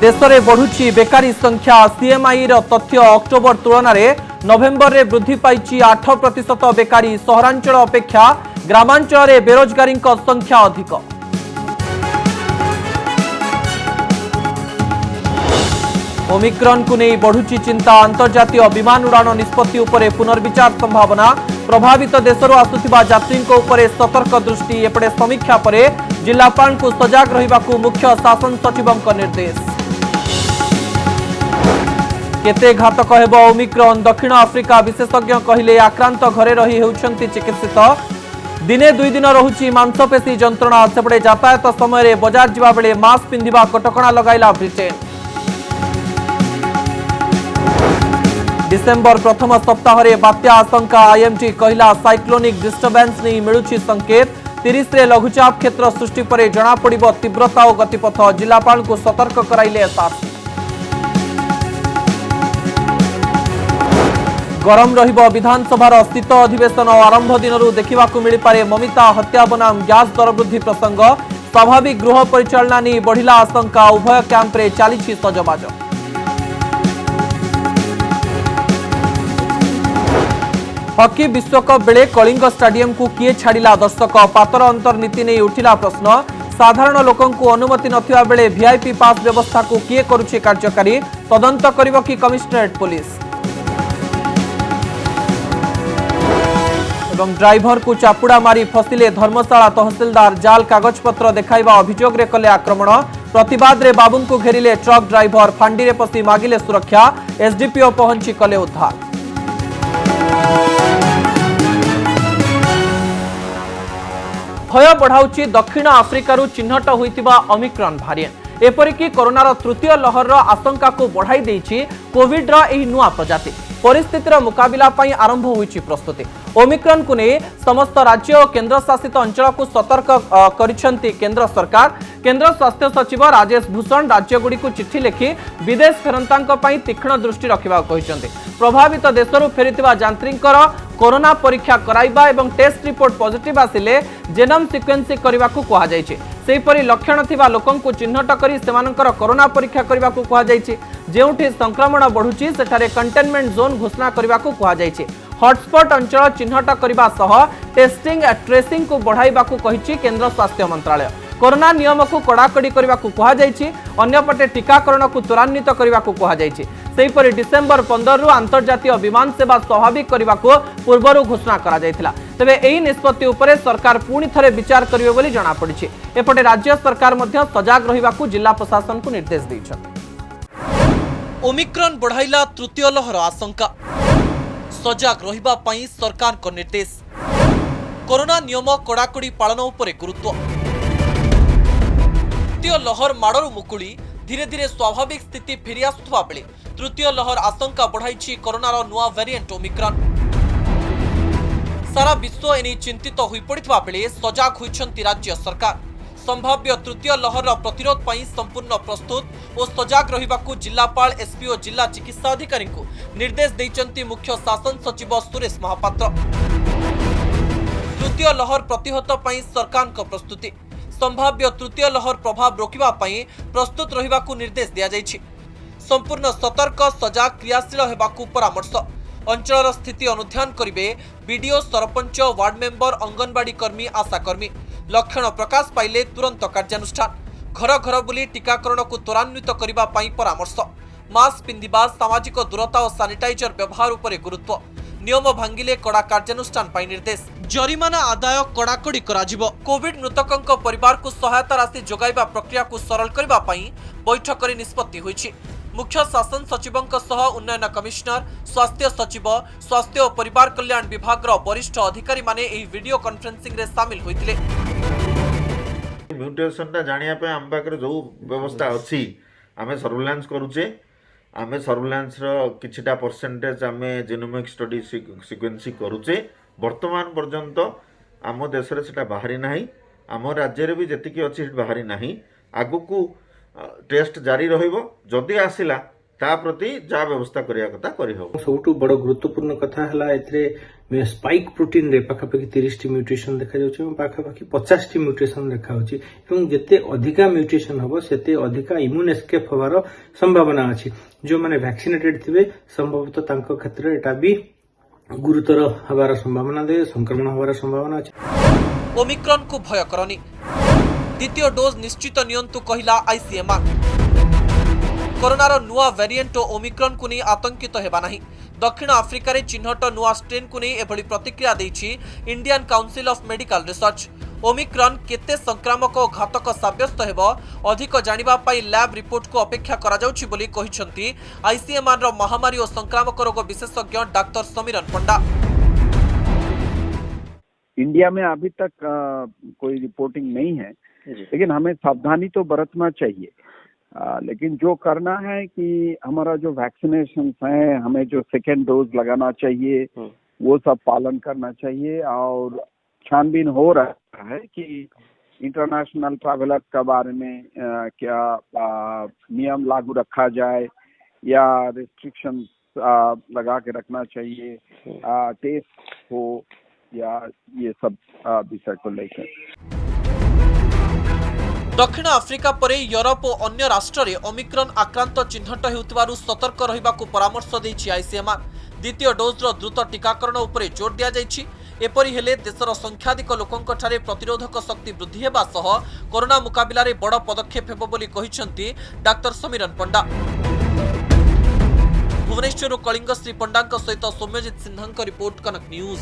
देश में बढ़ुची बेकारी संख्या सीएमआई तथ्य अक्टोबर तुलन में नवेम्बर में वृद्धि पाई 8% बेकारी सहरांचल अपेक्षा ग्रामांचल में बेरोजगारी संख्या अधिक। ओमिक्रॉन को नहीं बढ़ुची चिंता अंतर्जातीय विमान उड़ान निष्पत्ति उपरे पुनर्विचार संभावना प्रभावित देशरू आसुथिबा यात्रींक उपरे सतर्क दृष्टि एपटे समीक्षा परे जिलापाल को सजग रहिबाकू मुख्य शासन सचिवंक निर्देश। केते घातक हेब ओमिक्रॉन दक्षिण आफ्रिका विशेषज्ञ कहिले आक्रांत घरे रही हेउछंती चिकित्सित दिने दुई दिन रहुची मांसपेशी जंत्रणा सेपटे यातायात समय बजार जिबा बेले मास्क पिंधिबा कटकणा लगाइला ब्रिटेन। डिसेम्बर प्रथम सप्ताह में बात्या आशंका आईएमडी कहला साइक्लोनिक डिस्टर्बेंस नहीं मिलुची संकेत 30 रे लघुचाप क्षेत्र सृष्टि पर जना पड़िबो तीव्रता और गतिपथ जिलापाल को सतर्क कराइले एसआरसी। गरम रहिबो विधानसभार शीत अधिवेशन आरंभ दिनरू देखिबाकू मिली पारे ममिता हत्या बनाम गैस दर वृद्धि प्रसंग स्वाभाविक गृह परिचालना नहीं बढ़िला आशंका उभय कैंप्रे चली सजबाज। हॉकी विश्वकप बेले कलिंग स्टाडियम को किए छाड़िला दर्शक पातर अंतर्नीति नहीं उठिला प्रश्न साधारण लोकों को अनुमति नथिबा बेले वीआईपी पास व्यवस्था को किए करुछि कार्यकारी तदंत करिबो कि कमिश्नरेट पुलिस। एवं ड्राइवर को चापुड़ा मारी फसिले धर्मशाला तहसीलदार जाल कागजपत्र देखाइबा अभियोग रे कले आक्रमण प्रतिवाद रे बाबू को घेरिले ट्रक ड्राइवर फांडी रे पसी मागिले सुरक्षा एसडीपीओ पहुंची कले उद्धार। भय बढ़ाऊची दक्षिण आफ्रिकारु चिन्हट होइतिबा ओमिक्रॉन भारिएंट एपरिकी कोरोनार तृतीय लहर आशंका को बढ़ाई देइछि कोविड रा एही नुआ प्रजाति परिस्थितिर मुकाबिला पई आरंभ होइछि प्रस्तुति। ओमिक्रॉन को नहीं समस्त राज्य और केंद्र शासित अंचल को सतर्क करिसेंती केंद्र सरकार। केंद्र स्वास्थ्य सचिव राजेश भूषण राज्यगुड़ी को चिट्ठी लिखि विदेश फेरंतांक पई तीक्ष्ण दृष्टि रखिबा कहिसेंती। प्रभावित देशरू फेरितिबा यात्रींकर कोरोना परीक्षा कराइबा एवं टेस्ट रिपोर्ट पॉजिटिव आसिले जेनोम सिक्वेन्सिंग करबाकू कहा जायछि। सेहिपरि लक्षण थिबा लोकन को चिन्हट करी सेमानकर कोरोना परीक्षा करबाकू कहा जायछि। जेउठी संक्रमण बढ़ुछि सेठारे कंटेनमेंट जोन घोषणा करबाकू कहा जायछि। हॉटस्पॉट अंचल चिन्हट करबा सह टेस्टिंग ट्रेसिंग को बढ़ाइबाकू कहिछि केंद्र स्वास्थ्य मंत्रालय। कोरोना नियम को कड़ाकड़ी करबाकू कहा जायछि। अन्यपटे टीकाकरण को त्वरान्वित करबाकू कहा जायछि। सेहिपरि डिसेम्बर 15 रु अंतर्जातीय विमान सेवा स्वाभाविक करबाकू पूर्वरु घोषणा करा जायथिला। तबे एही निष्पत्ति उपरे सरकार पुणी थरे विचार करिवे बोली जणा पड़िछि। एपटे राज्य सरकार मध्य सजग रहिबाकू जिला प्रशासन को निर्देश दैछथि। ओमिक्रॉन बढ़ाइला तृतीय लहर आशंका सजग रहिबा पई सरकार को निर्देश। कोरोना नियम कड़ाकड़ी पालन उपरे गुरुत्व तृतीय लहर माड़रू मुकुली धीरे धीरे स्वाभाविक स्थिति फेरी आसुवा बेले तृतीय लहर आशंका बढ़ाई कोरोनार नुआ वेरिएंट ओमिक्रॉन। सारा विश्व एने चिंतित होई पड़ितबा बेले सजग होइछंती राज्य सरकार। संभाव्य तृतीय लहर प्रतिरोध पई संपूर्ण प्रस्तुत और सजग रहिबाकू जिलापाल एसपीओ जिला चिकित्सा अधिकारी को निर्देश दैचंती मुख्य शासन सचिव सुरेश महापात्र। तृतीय लहर प्रतिहत पई सरकार को प्रस्तुति संभाव्य तृतीय लहर प्रभाव रोकिबा पई प्रस्तुत रहिबाकू निर्देश दिया जायछि। संपूर्ण सतर्क सजग क्रियाशील हेबाकू परामर्श। अंचल स्थिति अनुध्यान करिवे BDO sarpanch ward member anganwadi कर्मी आशाकर्मी। लक्षण प्रकाश पाइले तुरंत कार्यानुष्ठान। घर घर बुली टीकाकरण को त्वरान्वित करबा पई परामर्श। मास्क पिंधिबा सामाजिक दूरता और सैनिटाइजर व्यवहार उपरे गुरुत्व। नियम भांगिले कड़ा कार्यानुष्ठान पई निर्देश। जरिमाना आदाय कड़ाकड़ी कराजिबो। कोविड मृतकंक परिवार को सहायता राशि जोगाइबा प्रक्रिया को सरल करबा पई बैठक रे निष्पत्ति होइछि। मुख्य शासन सचिवंक सह उन्नयन कमिश्नर स्वास्थ्य सचिव स्वास्थ्य और परिवार कल्याण विभाग वरिष्ठ अधिकारी माने एही वीडियो कॉन्फ्रेंसिंग रे शामिल होइतिले। म्यूटेशन ता जानिया पे हम पाकर जो व्यवस्था अछि आमे सर्वेलेंस करूचे। आमे सर्वेलेंस रो किछिटा परसेंटेज आमे जीनोमिक स्टडी सिक्वेन्सिंग करूचे। वर्तमान पर्यंत आम देश रे सेटा बाहरी नाही। आम राज्य रे भी जेतिकी अछि बाहरी नाही। आगु को टेस्ट जारी रहिबो। जदि आसिला ता प्रति जा व्यवस्था करिया कथा करि हो। सबुठु बड़ गुरुत्वपूर्ण कथा हला एथरे स्पाइक प्रोटीन रे पाखापाखि 30 टी म्यूटेशन देखा जाउछि और पाखापाखि 50 टी म्यूटेशन देखा होछि एवं जते अधिका म्यूटेशन हबो सेते अधिका इम्यून एस्केप होबार संभावना अछि। जो माने वैक्सीनेटेड थिबे संभवतः तांको क्षेत्र एटा भी गुरुतर हबार संभावना दे संक्रमण हबार संभावना अछि। ओमिक्रॉन को भय करनी, द्वितीय डोज निश्चित नियंतु कहिला आईसीएमआर। कोरोनार नुआ वेरिएंट ओमिक्रॉन को नहीं आतंकित हेबा नहीं। दक्षिण आफ्रिका रे चिन्हट नुआ स्ट्रेन को नहीं एभली प्रतिक्रिया देछि Indian Council of Medical Research. Omicron केते संक्रामक और घातक साब्यस्त हेबो अधिक जानिबा पाई लैब रिपोर्ट को अपेक्षा करा जाउछि बोली कहिसंती आईसीएमआर रो महामारी और संक्रामक रोग विशेषज्ञ डॉक्टर समीरन पंडा। इंडिया में अभी तक कोई रिपोर्टिंग नहीं है, लेकिन हमें सावधानी तो बरतना चाहिए। लेकिन जो करना है कि हमारा जो वैक्सीनेशन है, हमें जो सेकेंड डोज लगाना चाहिए वो सब पालन करना चाहिए। और छानबीन हो रहा है कि इंटरनेशनल ट्रैवलर्स के बारे में क्या नियम लागू रखा जाए या रिस्ट्रिक्शन लगा के रखना चाहिए, टेस्ट हो या ये सब विषय को लेकर। दक्षिण आफ्रिका परे यूरोप और अन्य राष्ट्र रे ओमिक्रॉन आक्रांत चिन्हट हेउतिबारु सतर्क रहिबाकु परामर्श दैछि आईसीएमआर। द्वितीय डोज रो द्रुत टीकाकरण उपरे जोर दिया जाइछि। एपरि हेले देशर संख्याधिक लोकंक ठारे प्रतिरोधक शक्ति वृद्धि हेबा सह कोरोना मुकाबिला रे बड़ पदक्षेप हेबो बोली कहिसंती डॉक्टर समीरन पंडा। भुवनेश्वर कलिंग श्री पंडांक सहित Soumyajit सिन्हांक report, Kanak news.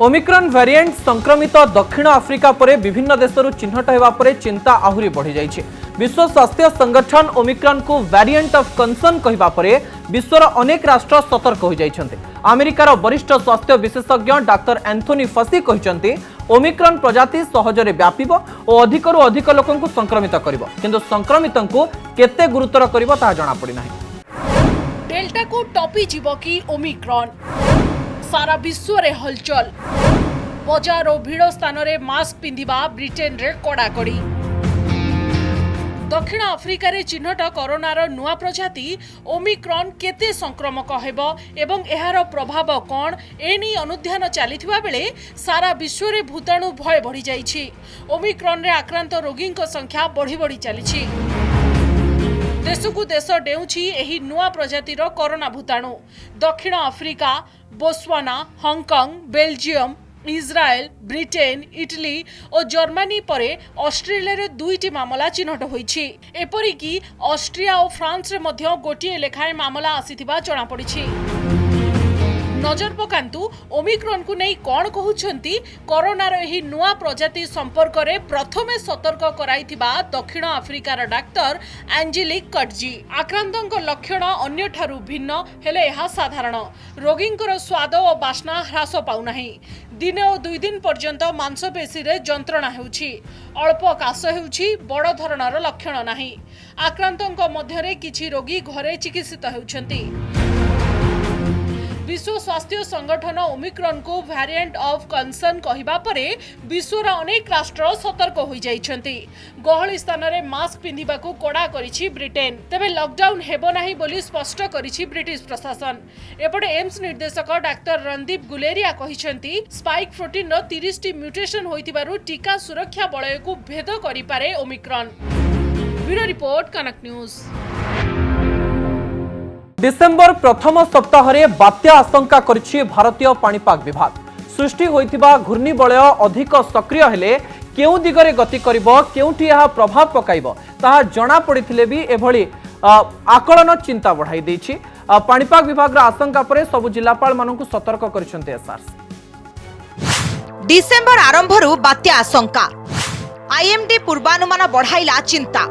Omicron variant संक्रमित दक्षिण आफ्रिका परे विभिन्न देशरु चिन्हट हेबा परे चिंता आहुरी बढ़ी जाइछि। विश्व स्वास्थ्य संगठन ओमिक्रॉन को वेरिएंट ऑफ कंसर्न कहिबा परे विश्वर अनेक राष्ट्र सतर्क हो जाइछन्ते। अमेरिकार वरिष्ठ स्वास्थ्य विशेषज्ञ डॉक्टर एंथोनी फसी कहिसंती ओमिक्रॉन प्रजाति सहजरे व्यापिबो और अधिकरु अधिक लोकंकु संक्रमित करिवो, किंतु संक्रमितंकु केते गुरुतर करिवो ता जणा पड़ी नाही। डेल्टा को टॉपी जीवो की ओमिक्रॉन, सारा विश्व रे हलचल। बजार और भीड़ स्थान रे मास्क पिंधिबा ब्रिटेन रे कड़ाकड़ी। दक्षिण आफ्रिका रे चिन्हट कोरोनार नुआ प्रजाति ओमिक्रॉन केते संक्रमक हेबो एवं एहार प्रभाव कोन एनी अनुध्यान चलीथिबा बेले सारा विश्व रे भूताणु भय बढ़ी जाइछि। ओमिक्रॉन रे आक्रांत रोगी संख्या बढ़ी बढ़ी चलीछि। देश को देश डेउछि एही नुआ प्रजातिर कोरोना भूताणु। दक्षिण Africa, Botswana, Hong Kong, Belgium, Israel, Britain, Italy और जर्मनी परे ऑस्ट्रेलिया रे 2टी मामला चिन्हट होईछि। एपरिकी ऑस्ट्रिया और फ्रांस रे मध्य गोटिए लेखाए मामला आसीथिबा जणा पड़िछि। नजर पकांतु ओमिक्रॉन को नहीं कौन कहउछंती कोरोनार एही नुआ प्रजाति संपर्क रे प्रथमे सतर्क कराइथिबा दक्षिण आफ्रिकार डाक्टर एंजेलिक कटजी। आक्रांतक लक्षण अन्य ठारू भिन्न हेले एहा साधारण। रोगींकर स्वाद और बास्ना ह्रास पाउनाही। दिने और 2 दिन पर्यंत मांसपेशी रे जंत्रणा हेउछि। अल्प काश हेउछि, बड़ धरणर लक्षण नाही। आक्रांतक मध्यरे किछि रोगी घरे चिकित्सित हेउछंती। विश्व स्वास्थ्य संगठन ओमिक्रॉन को वेरिएंट ऑफ कंसर्न कहिबा परे विश्वर अनेक राष्ट्र सतर्क हो जाइछंती। गहली स्थान रे मास्क पिंधिबाकू कड़ा करिछि ब्रिटेन। तबे लॉकडाउन हेबो नाही बोली स्पष्ट करिछि ब्रिटिश प्रशासन। एपटे एम्स निर्देशक डाक्टर रणदीप गुलेरिया कहिछंती स्पाइक प्रोटीन रो 30 टी म्यूटेशन होइतिबारु टीका सुरक्षा बलयकू भेद करि पारे Omicron. Bureau report, Kanak news. December प्रथम सप्ताह बात्या आशंका करिछि भारतीय पाणीपाग विभाग। सृष्टि होइतिबा घूर्णिबलय अधिक सक्रिय हेले केउ दिगरे गति करिवो, केउठी यह प्रभाव पकाइबो ताहा जणा पड़िथिले भी एभली आकलन चिंता बढ़ाई दैछि। पाणीपाग विभाग आशंका परे सबु जिल्लापाल मानकु सतर्क करिसंते एसआरसी। डिसेम्बर आरंभरु बात्या आशंका, आईएमडी पूर्वानुमान बढ़ाइला चिंता।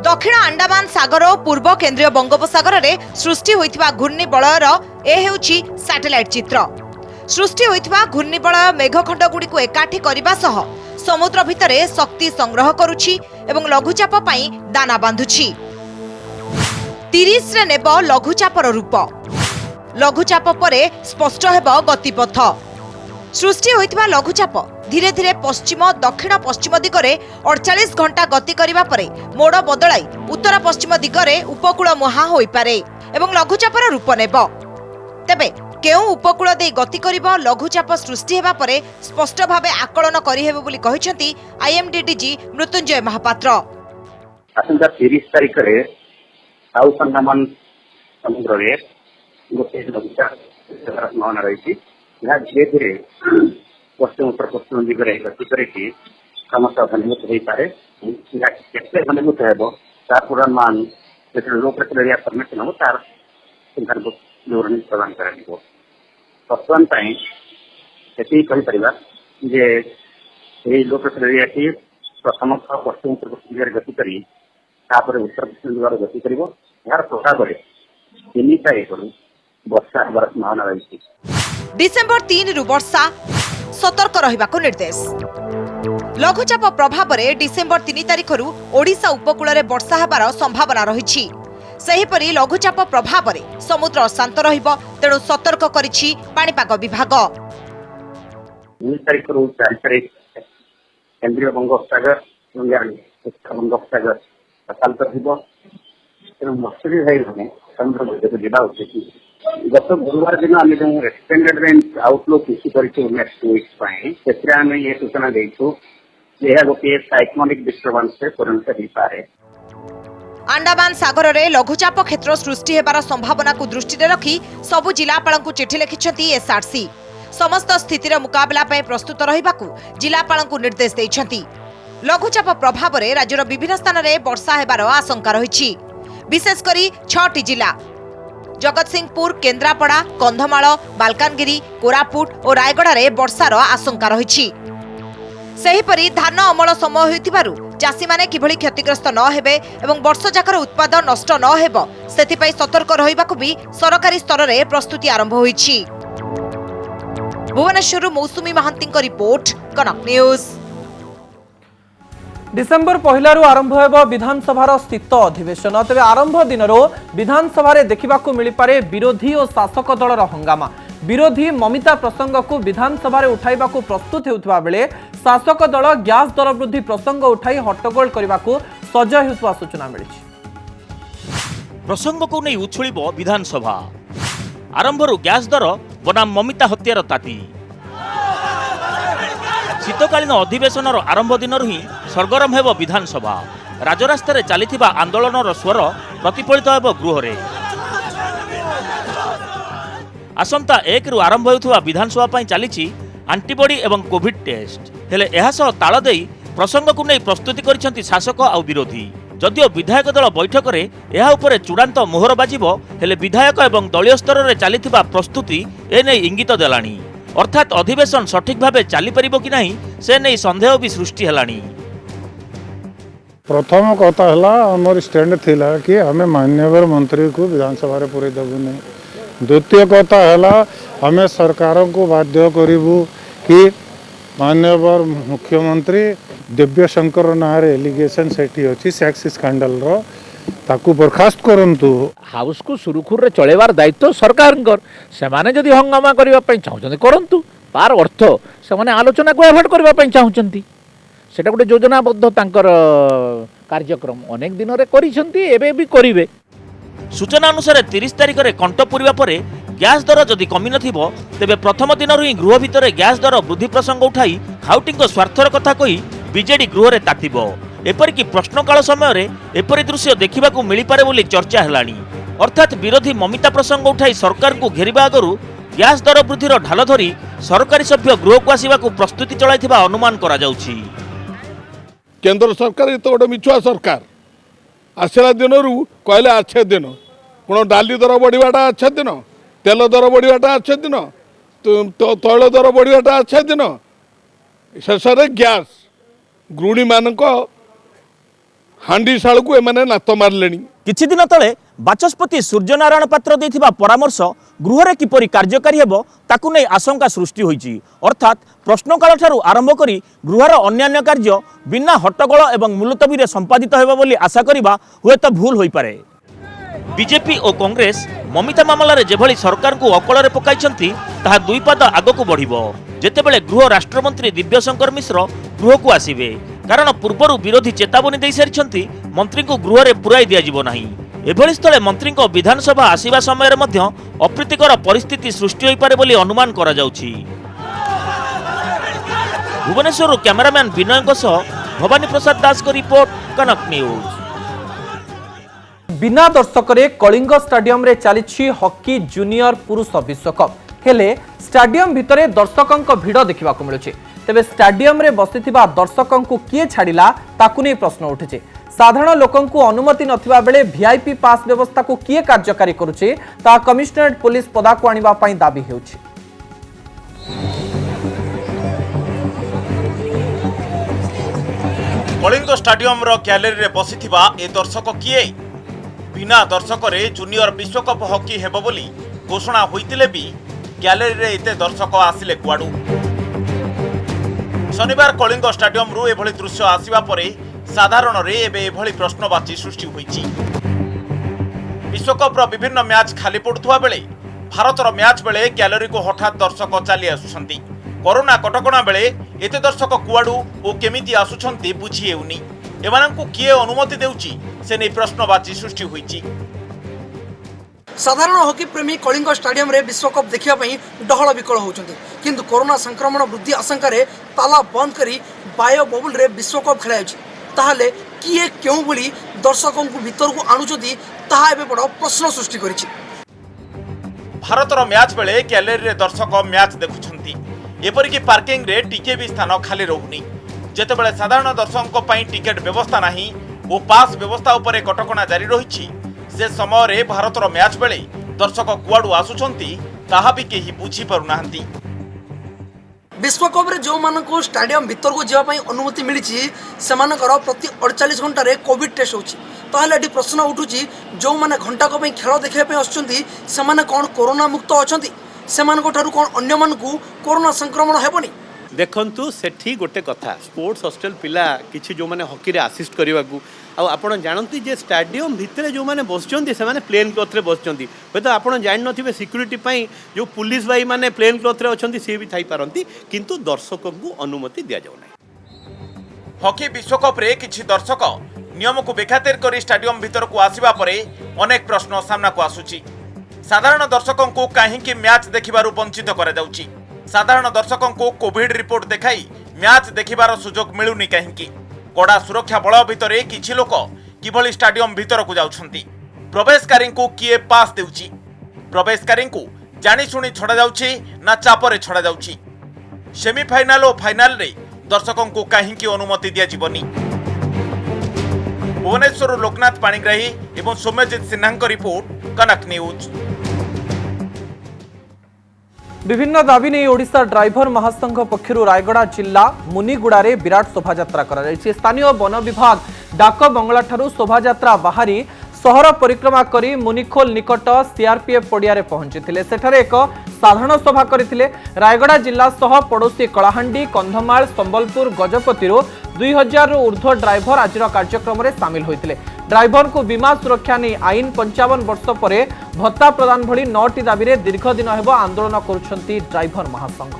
दक्षिण अंडमान सागर और पूर्व केंद्रीय बंगोपसागर रे सृष्टि होइथिबा घूर्णिबलयर ए हेउछि सैटेलाइट चित्र। सृष्टि होइथिबा घूर्णिबलय मेघखंड गुडी को एकाठी करिबा सह समुद्र भितरे शक्ति संग्रह करुछि एवं लघुचाप पई दाना बांधुछि। 30 रे नेब लघुचापर रूप। लघुचाप परे स्पष्ट हेब गतिपथ। सृष्टि होइथिबा लघुचाप धीरे धीरे पश्चिम दक्षिण पश्चिम दिगरे 48 घंटा गति करिबा परे मोड़ बदलाई उत्तर पश्चिम दिगरे उपकूल मुहां होई पारे एवं लघुचापर रूप नेब। तेबे केउ उपकूल दे गति करिबो लघुचाप सृष्टि हेबा परे स्पष्ट भावे आकलन करि हेबो बोली कहिसेंती आईएमडी डीजी मृत्युंजय महापात्र। आसंता 30 तारिख रे साउथ अंडमान समुद्र रे गोटे लघुचाप संभावना रही। यह धीरे धीरे पश्चिम उत्तर पश्चिम दिगरे गति करके क्रमशः घनीभूत हो पारे। केते घनीभूत हेबो तार पूर्वानुमान जेते लो प्रेशर एरिया फॉर्मेशन हो तार विवरण प्रदान कराଯିବ। ବର୍ତ୍ତମାନ ପାଇଁ ଏତିକି କହିପାରିବା ଯେ ଏହି लो प्रेशर एरिया टी प्रथमतः पश्चिम उत्तर पश्चिम दिगରେ गति करी तापर उत्तर पश्चिम दिगରେ गति करिवो। यार प्रभावरे 3 तारिखରୁ ବର୍ଷା ହେବାର ସମ୍ଭାବନା ରହିଛି। डिसेम्बर 3 रु वर्षा सतर्क रहिबाको निर्देश। लघुचाप प्रभाव में डिसेम्बर 3 तारिख ओडिशा उपकूल में वर्षा हेबार संभावना रही। सेहीपरि लघुचाप प्रभाव में समुद्र शांत रहिबो तेणु सतर्क करिछि पाणीपाग विभाग। 2 तारिख रु 4 तारिख केंद्रीय बंगोपसागर बंगोपसागर अशांत रहिबो तेणु मत्स्य भाई समुद्र मध्य को उचित। गत गुरुवार दिन आम जो एक्सटेंडेड रेंज आउटलुक इश्यू कर नेक्स्ट वीक्स से आम ये सूचना देचु यह गोटे साइक्लोनिक डिस्टर्बेंस से परिणत हो पारे। अंडमान सागर में लघुचाप क्षेत्र सृष्टि हेबार संभावना को दृष्टि रखी सबु जिलापाल को चिठी लिखिछंती एसआरसी। समस्त स्थितिर मुकाबला ପାଇଁ प्रस्तुत रहिबाकू जिलापाल को निर्देश देइछंती। लघुचाप प्रभाव में राज्यर विभिन्न स्थान में वर्षा हेबार आशंका रही। विशेषकर 6टी जिला जगतसिंहपुर, केन्द्रापड़ा, कंधमाल, मालकानगिरी, कोरापुट और रायगढ़ में वर्षार आशंका रही। सेहीपरि धान अमल समय होइतिबारु चाषी माने किभଳି क्षतिग्रस्त न हेबे एवं वर्ष जाकर उत्पादन नष्ट न हेबो सेथिपई सतर्क रहिबाकू भी सरकारी स्तर में प्रस्तुति आरंभ होइछि। Bhubaneswar मौसुमी Mahanti report, Kanak news. December 1 आरंभ हेब विधानसभार शीत अधिवेशन। तेज आरंभ दिन विधानसभा देखा मिल पारे विरोधी और शासक दलर हंगामा। विरोधी ममिता प्रसंग को विधानसभा उठाइबा प्रस्तुत होता बेले शासक दल गैस दर वृद्धि प्रसंग उठाई हट्टगोल करने को सज होता सूचना मिली। प्रसंग को नहीं उछुलिब विधानसभा। आरंभरू गैस दर बनाम ममिता हत्यार ताती। शीतकालीन अधिवेशनर आरंभ दिन ही सरगरम हेब विधानसभा। राजरास्तार चलिथिबा आंदोलनर स्वर प्रतिफलित हेब गृहरे। आसंता 1 रु आरंभ होउथुवा विधानसभा पई चलिछि एंटीबॉडी एवं कोविड टेस्ट। हेले एहा सह ताल देई प्रसंग को नहीं प्रस्तुति करिसेंती शासक आ विरोधी। जदिओ विधायक दल बैठक रे एहा उपरे चूड़ांत मोहर बाजिबो हेले विधायक एवं दलीय स्तर रे चलिथिबा प्रस्तुति ए नै इंगित देलानी। अर्थात अधिवेशन सठिक भावे चली परिबो कि नहीं से नहीं संदेह भी सृष्टि हेलानी। प्रथम कथा हला हमर स्टैंड थिला कि हमें माननीय मंत्री को विधानसभा रे पूरे देबु नै। द्वितीय कथा हला हमें सरकार को बाध्य करिबु कि माननीय मुख्यमंत्री दिव्य शंकर नारे एलिगेशन सेठी अछि सेक्स स्कैंडल रो ताकू बर्खास्त करंतु। हाउस को सुरुखुर रे चलेबार दायित्व सरकार से माने जदि हंगामा करबा पई चाहउछन करंतु। तार अर्थ से माने आलोचना को एभॉइड करबा पई चाहउछंती। सेटा गोटे योजनाबद्ध तांकर कार्यक्रम अनेक दिन रे करिसंती एबे भी करिवे। सूचना अनुसार 30 तारिख रे कंठ पूर्वा परे गैस दर जदि कमी नथिबो तेबे प्रथम दिन ही गृह भितर गैस दर वृद्धि प्रसंग उठाई खाउटिंग स्वार्थर कथा कही बीजेडी गृह रे तातिबो। एपरिकी प्रश्नकाल समय रे एपरि दृश्य देखिबाकू मिली पारे बोली चर्चा हेलानी। अर्थात विरोधी ममिता प्रसंग उठाई सरकार को घेरिबा आगरू गैस दर वृद्धिर ढाल धरी सरकारी सभ्य गृह को आसिबाकू प्रस्तुति चलाइथिबा अनुमान करा जाउछि। केंद्र सरकार तो गोटे मिछुआ सरकार आसला दिन कहले अच्छे दिन कौन डाली दर बढ़ाटा अच्छे दिन तेल दर बढ़ाटा अच्छे दिन तैल दर बढ़ाटा अच्छे दिन शेष गैस गृहिणी मान हांडीशाल को एमाने नात मारले। किछि दिन तले बाचस्पति सूर्यनारायण पात्र देथिबा परामर्श गृह रे किपरि कार्यकारी हेबो ताकु नै आशंका सृष्टि होईछि। अर्थात प्रश्नकाल ठारू आरंभ करी गृहर अन्यान्य कार्य बिना हट्टगोल एवं मुलतवी रे संपादित हेबो बोली आशा करिबा हुए तो भूल होई पारे। बीजेपी और कांग्रेस ममिता मामलार जेभली सरकार को अकल पकाई ताहा दुई पाद आगक बढ़िबो जेतेबेले गृह राष्ट्रमंत्री दिव्यशंकर मिश्र गृह को आसिबे कारण पूर्वर विरोधी चेतावनी दे सारी मंत्री को गृह में पुराई दिज्व ना एभली स्थले मंत्री विधानसभा आसिबा समय मध्य अप्रीतिकर परिस्थिति सृष्टि होई पारे बोली अनुमान करा जाउछि। भुवनेश्वर कैमरामैन विनय भवानी प्रसाद दास को रिपोर्ट कनक न्यूज। बिना दर्शक रे कलिंग स्टाडियम रे चली हॉकी जूनियर पुरुष विश्वकप हेले स्टाडियम भितरे दर्शकों भिड़ देखा मिलुछि तेबे स्टाडियम रे बसिथिबा दर्शकों को किए छाड़िला ताकु नै प्रश्न उठिছে। साधारण लोकों को अनुमति नथिबा बेले वीआईपी पास व्यवस्था को किए कार्यकारी करुछि ता कमिशनरेट पुलिस पदाकु आनिबा पई दाबी हेउछि। कलिंग स्टाडियम रो गैलरी रे बसिथिबा ए दर्शक किए बिना दर्शक रे जूनियर विश्वकप हॉकी हेबो बोली घोषणा होइतिले भी गैलरी रे एते दर्शक आसिले कुआडू। शनिवार कलिंग स्टाडियम रु एभली दृश्य आसिबा परे साधारण रे एबे एभली प्रश्नवाची सृष्टि होइछि। विश्वकप रो विभिन्न मैच खाली पड़ुथुवा बेले भारत रो मैच बेले गैलरी को हठात दर्शक चली आसुछंती। कोरोना कटकणा बेले एते दर्शक कुआडू ओ केमिति आसुछंती बुझी हेउनी एमानंकु किए अनुमति देउछि से नै प्रश्नवाची सृष्टि होइछि। साधारण हॉकी प्रेमी कलिंग स्टाडियम रे विश्वकप देखिया पई डहळ विकळ होउछंती किंतु कोरोना संक्रमण वृद्धि आशंका रे ताला बंद करी बायो बबुल रे विश्वकप खेलायछि ताहाले किए केउ बोली दर्शकों को भीतर को आणुछंती ताहा एबे बड़ प्रश्न सृष्टि करिछि। भारत रो मैच बेले गैलरी रे दर्शक मैच देखुछंती एपरिक पार्किंग रे टिके भी स्थान खाली रहुनी जेतेबेले साधारण दर्शकों पई टिकेट व्यवस्था नाही ओ पास व्यवस्था उपरे कटकणा जारी रहिछि से समय रे भारत रो मैच बेले दर्शक कुआडू आसुछंती ताहा भी केही बुझी पारु नाहंती। विश्वकप रे जो मानको स्टाडियम भीतर को जेवा पई अनुमति मिलिछि सेमानकर प्रति 48 घंटा रे कोविड टेस्ट होछि ताहले एटी प्रश्न उठुछि जो माने घंटा को पई खेल देखिया पई आछुछंती सेमाने कोन कोरोना मुक्त अछंती सेमानको ठारू कोन अन्य मानकु कोरोना संक्रमण हेबनी। देखंतु सेठी गोटे कथा स्पोर्ट्स हॉस्टल पिला किछि जो माने हॉकी रे असिस्ट करबाकू आ आपण जानती जे स्टाडियम भितरे जो माने बसचंती से माने प्लेन क्लॉथ रे बसचंती होय तो आपण जानि नथिबे सिक्युरिटी पई जो पुलिस भाई माने प्लेन क्लॉथ रे अछंती से भी थाई पारंती किंतु दर्शकों को अनुमति दिया जाउ नै। हॉकी विश्वकप रे किछि दर्शक नियम को बेखातिर करी स्टाडियम भीतर को आसीबा परे अनेक प्रश्न सामना को आसुछि। साधारण दर्शकों को काहेकि मैच देखिबारु वंचित करा जाउछि। साधारण दर्शकों को कोविड रिपोर्ट देखाई मैच देखिबार सुजोग मिलुनी काहेकि कड़ा सुरक्षा बल भितरे किछि लोक किभली स्टाडियम भीतर को जाउछंती प्रवेशकारी को किए पास देउछि प्रवेशकारी को जानी सुनी छड़ा जाउछि ना चापरे छड़ा जाउछि। सेमीफाइनाल और फाइनाल रे दर्शकों को काहेकि अनुमति दिया जीवनी। भुवनेश्वर लोकनाथ पाणिग्राही एवं सौम्यजित सिन्हा रिपोर्ट कनक न्यूज। विभिन्न दाबी नहीं ओडिशा ड्राइवर महासंघ पक्षर रायगड़ा जिला मुनिगुड़ा रे विराट शोभायात्रा करा स्थानीय वन विभाग डाक बंगला ठारू शोभायात्रा बाहरी सहर परिक्रमा करी मुनिखोल निकट सीआरपीएफ पड़िया रे पहुंची सेठारे एक साधारण सभा करथिले। रायगड़ा जिला सह पड़ोशी कलाहांडी कंधमाल संबलपुर गजपति 2000 रु ऊर्ध्व ड्राइवर आज कार्यक्रम में सामिल होते ड्राइवर को बीमा सुरक्षा नहीं आईन 55 वर्ष पर भत्ता प्रदान भली 9टी दाबी दीर्घ दिन हेब आंदोलन करुछंती ड्राइवर महासंघ।